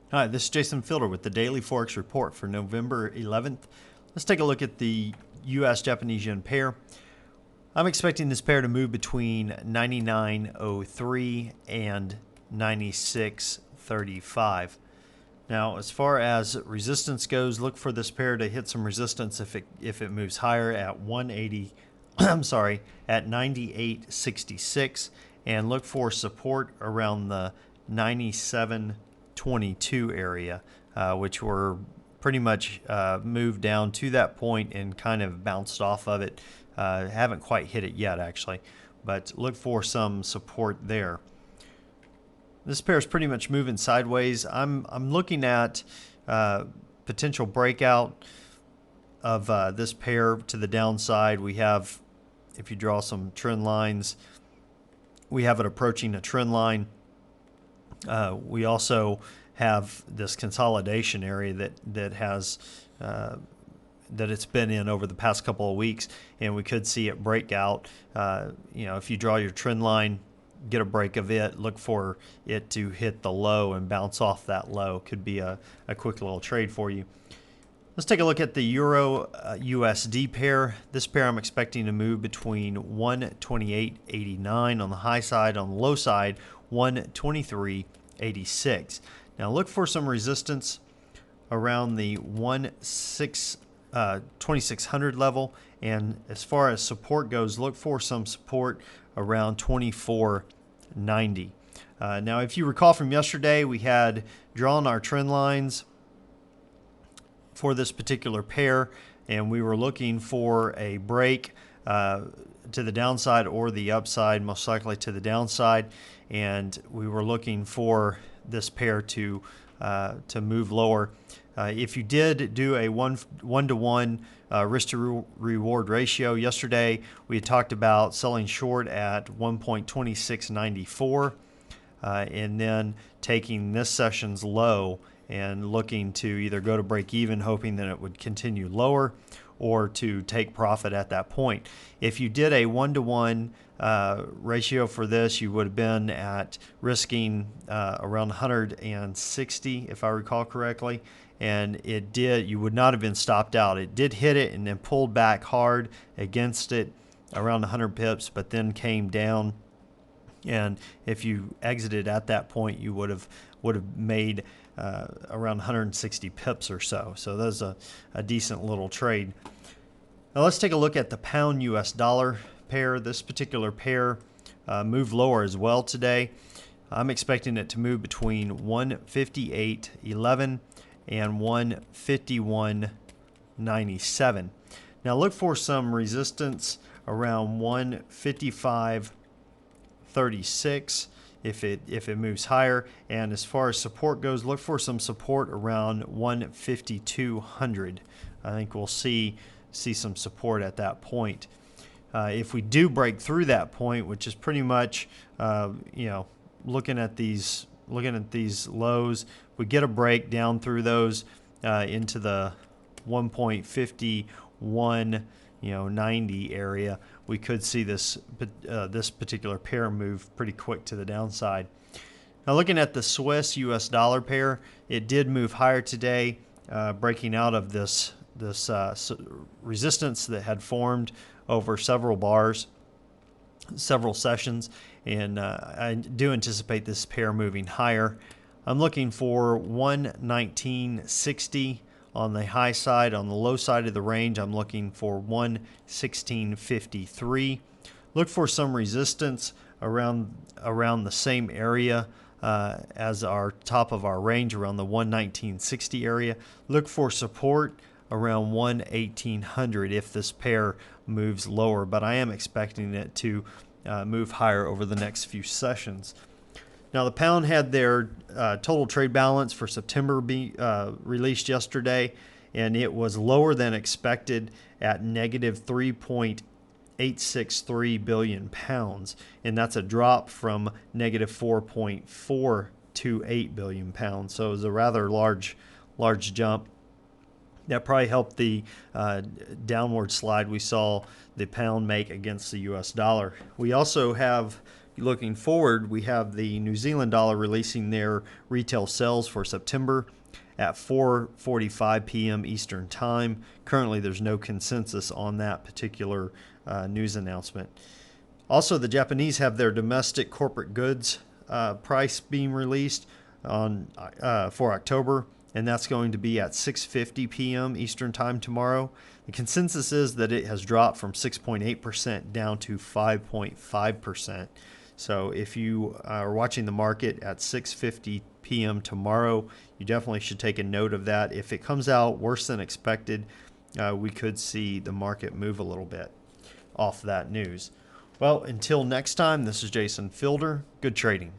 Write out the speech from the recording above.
Hi, this is Jason Fielder with the Daily Forex Report for November 11th. Let's take a look at the US Japanese yen pair. I'm expecting this pair to move between 99.03 and 96.35. Now, as far as resistance goes, look for this pair to hit some resistance if it moves higher at 180. I'm sorry, at 98.66, and look for support around the 97.22 area, which were pretty much moved down to that point and kind of bounced off of it. Haven't quite hit it yet, actually, but look for some support there. This pair is pretty much moving sideways. I'm looking at potential breakout of this pair to the downside. We have, if you draw some trend lines, we have it approaching a trend line. We also have this consolidation area that has that it's been in over the past couple of weeks, and we could see it break out. If you draw your trend line, get a break of it, look for it to hit the low and bounce off that low. Could be a quick little trade for you. Let's take a look at the Euro USD pair. This pair I'm expecting to move between 128.89 on the high side, on the low side 123.86. Now look for some resistance around the 2600 level, and as far as support goes, look for some support around 24.90. Now, if you recall from yesterday, we had drawn our trend lines for this particular pair, and we were looking for a break to the downside or the upside, most likely to the downside, and we were looking for this pair to move lower. If you did do a one-to-one risk to reward ratio yesterday, we had talked about selling short at 1.2694 and then taking this session's low and looking to either go to break even, hoping that it would continue lower, or to take profit at that point. If you did a one-to-one ratio for this, you would have been at risking around 160, if I recall correctly, and you would not have been stopped out. It did hit it and then pulled back hard against it around 100 pips, but then came down, and if you exited at that point, you would have made around 160 pips or so. So that's a decent little trade. Now let's take a look at the pound US dollar pair. This particular pair moved lower as well today. I'm expecting it to move between 158.11 and 151.97. Now look for some resistance around 155.36 if it moves higher, and as far as support goes, look for some support around 15200. I think we'll see some support at that point. If we do break through that point, which is pretty much looking at these lows, we get a break down through those into the 1.5190 area, we could see this particular pair move pretty quick to the downside. Now looking at the Swiss US dollar pair, it did move higher today, breaking out of this resistance that had formed over several bars, several sessions, and I do anticipate this pair moving higher. I'm looking for 119.60 on the high side. On the low side of the range, I'm looking for 116.53. Look for some resistance around the same area as our top of our range, around the 119.60 area. Look for support around 11800 if this pair moves lower, but I am expecting it to move higher over the next few sessions. Now the pound had their total trade balance for September released yesterday, and it was lower than expected at negative 3.863 billion pounds, and that's a drop from negative 4.428 billion pounds. So it was a rather large jump. That probably helped the downward slide we saw the pound make against the US dollar. We also have looking forward, we have the New Zealand dollar releasing their retail sales for September at 4:45 p.m. Eastern Time. Currently, there's no consensus on that particular news announcement. Also, the Japanese have their domestic corporate goods price being released on for October, and that's going to be at 6:50 p.m. Eastern Time tomorrow. The consensus is that it has dropped from 6.8% down to 5.5%. So if you are watching the market at 6:50 p.m. tomorrow, you definitely should take a note of that. If it comes out worse than expected, we could see the market move a little bit off that news. Well, until next time, this is Jason Fielder. Good trading.